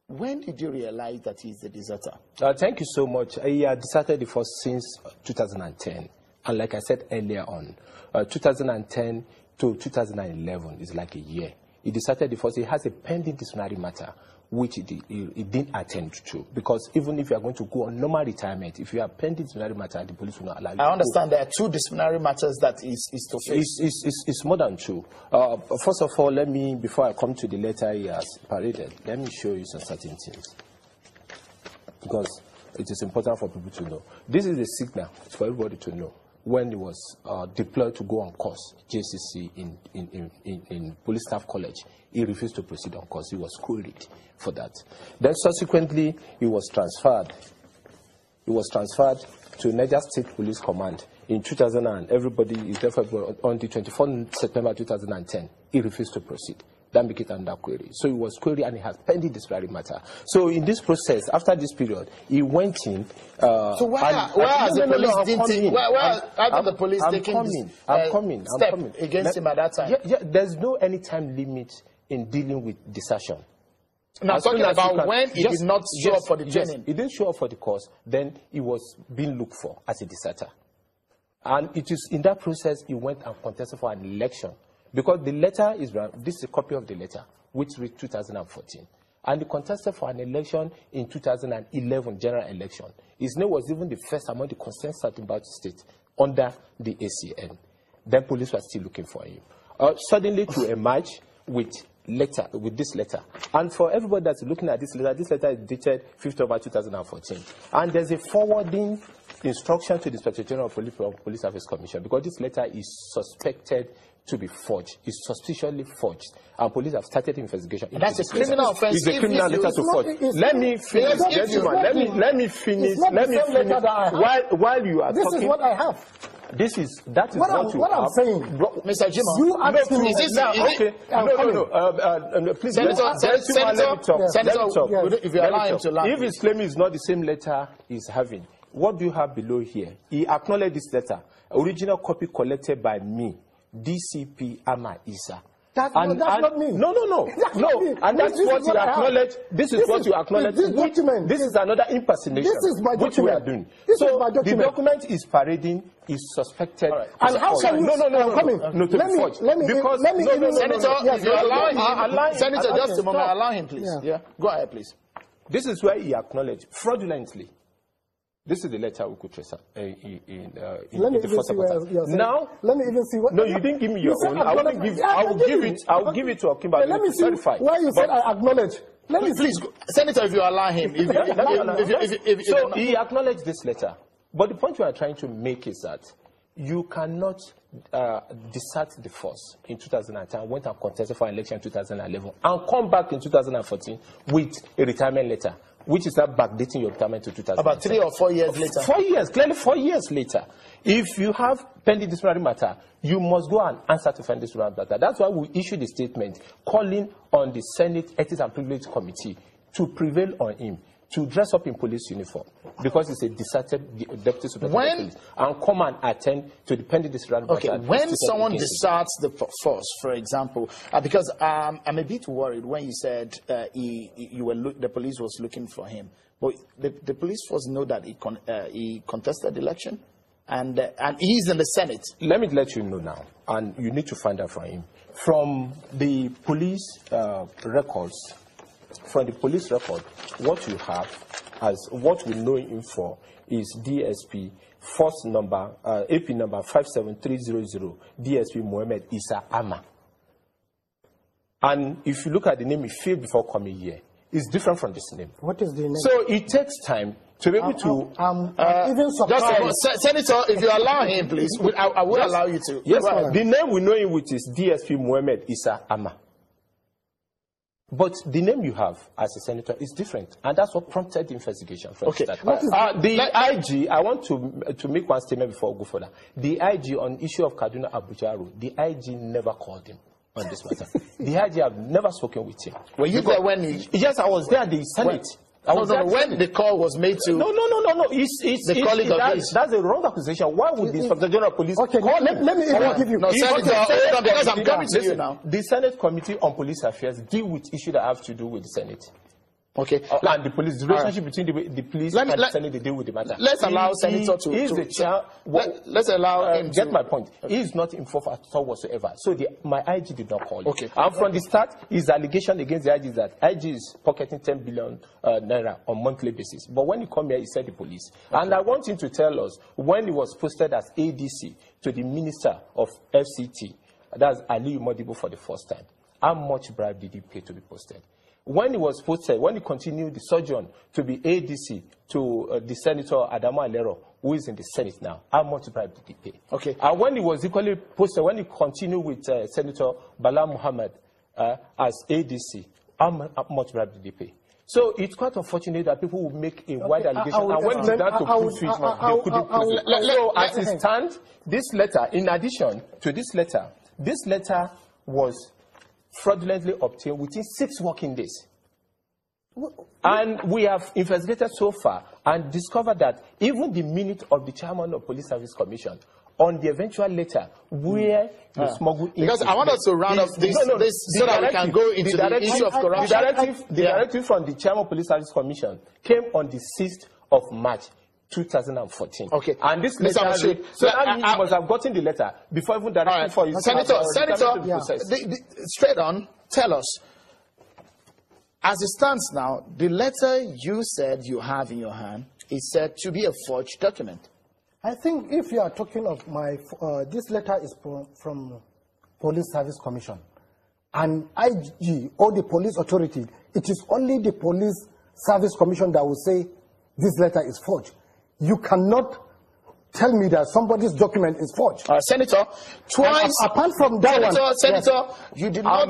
When did you realize that he's a deserter? Thank you so much. He had deserted the force since 2010. And like I said earlier on, 2010 to 2011 is like a year. He deserted the force. He has a pending disciplinary matter, which he didn't attend to. Because even if you are going to go on normal retirement, if you have pending disciplinary matter, the police will not allow you. I understand there are 2 disciplinary matters that is to face. It's more than 2. First of all, before I come to the letter he has paraded, let me show you some certain things. Because it is important for people to know. This is a signal for everybody to know. When he was deployed to go on course, JCC in Police Staff College, he refused to proceed on course. He was queried for that. Then subsequently, he was transferred. He was transferred to Niger State Police Command in 2000. And everybody is therefore on the 24th September 2010. He refused to proceed. That make it under query. So he was queried and he has pending disciplinary matter. So in this process, after this period, he went in. So where has the police taken this step against him at that time? Yeah, there's no any time limit in dealing with desertion. Now, talking about when he did not show up for the training. He didn't show up for the course, then he was being looked for as a deserter. And it is in that process he went and contested for an election. Because the letter is, this is a copy of the letter, which read 2014. And he contested for an election in 2011, general election. His name was even the first among the constituents in Bauchi State under the ACN. Then police were still looking for him. Suddenly to emerge with this letter. And for everybody that's looking at this letter is dated 5th October 2014. And there's a forwarding instruction to the Inspector General of Police Service Commission because this letter is suspected to be forged. It's suspiciously forged. And police have started investigation. And that's a criminal offense. It's a criminal letter to forge. Let me finish, gentlemen. Let me finish. While you are talking. This is what I have. That is what you have. I'm saying, Mr. Jima, you asked me. Okay. No. Please, Senator, if you allow him to land. If his claim is not the same letter he's having, what do you have below here? He acknowledged this letter. Original copy collected by me, DCP Ama Isa. That's not me. No. And that's what you acknowledge. This is what you acknowledge. This is another impersonation. This is my document. Which we are doing. So the document is parading, is suspected. Right. And how can you? No. Let me Senator, if you allow him, Senator, just a moment, allow him, please. Yeah. Go ahead, please. This is where he acknowledged fraudulently. This is the letter we could trace in the first episode. Now, let me even see what. No, you didn't give me your own. I will give it to Akimba. Let me see why you said I acknowledge. Let me please, Senator, if you allow him. So he acknowledged this letter, but the point we are trying to make is that you cannot desert the force in 2010, went and contested for election in 2011, and come back in 2014 with a retirement letter, which is now backdating your retirement to 2010. About 3 or 4 years later. 4 years, clearly 4 years later. If you have pending disciplinary matter, you must go and answer to pending disciplinary matter. That's why we issued a statement calling on the Senate Ethics and Privilege Committee to prevail on him to dress up in police uniform because it's a deserted deputy superintendent of police and come and attend to the pending disciplinary matter. Okay, when someone deserts the force, for example, because I'm a bit worried when you said the police was looking for him, but the police force know that he contested the election and he's in the Senate. Let me let you know now, and you need to find out from him. From the police records. From the police record, what you have as what we know him for is DSP force number AP number 57300 DSP Mohammed Isa Ama. And if you look at the name he filled before coming here, it's different from this name. What is the name? So it takes time to be able to. Even surprised. Senator, if you allow him, please, I will allow you to. Yes, the name we know him with is DSP Mohammed Isa Ama. But the name you have as a senator is different, and that's what prompted the investigation. Okay. The IG, I want to make one statement before we go further. The IG on issue of Kaduna Abuja Road, the IG never called him on this matter. The IG have never spoken with him. Were you there when he? Yes, I was there at the Senate. When the call was made to... No. That's a wrong accusation. Why would the Inspector General of Police... Okay, let me even give you... No, Senator, because I'm coming to you now. The Senate Committee on Police Affairs deal with issues that have to do with the Senate. Okay. And the police, the relationship between the police and the Senate, they deal with the matter. Let's allow Senator let's allow him get my point. He is not involved at all whatsoever. So my IG did not call him. Okay. And from the start, his allegation against the IG is that IG is pocketing 10 billion naira on monthly basis. But when he come here, he said the police. Okay. And I want him to tell us when he was posted as ADC to the Minister of FCT, that's Ali Modibo for the first time, how much bribe did he pay to be posted? When he was posted, when he continued the sojourn to be ADC to the Senator Adamu Alero, who is in the Senate now, how much bribe did he pay? Okay. And when he was equally posted, when he continued with Senator Bala Muhammad as ADC, how much bribe did he pay? So it's quite unfortunate that people will make a wide allegation, and when it's down to prove it, they couldn't prove it. So as it stands, this letter, in addition to this letter was fraudulently obtained within 6 working days. And we have investigated so far and discovered that even the minute of the chairman of Police Service Commission on the eventual letter where you smuggle in. Because I want us to round up this so that we can go into the issue of corruption. The directive from the chairman of Police Service Commission came on the 6th of March 2014. Okay. And this letter, so that means you must have gotten the letter before even directing for you. Senator, straight on, tell us, as it stands now, the letter you said you have in your hand is said to be a forged document. I think if you are talking of this letter is from Police Service Commission and IG or the police authority, it is only the Police Service Commission that will say this letter is forged. You cannot tell me that somebody's document is forged. Senator, twice. Apart from that Senator, yes. you did not.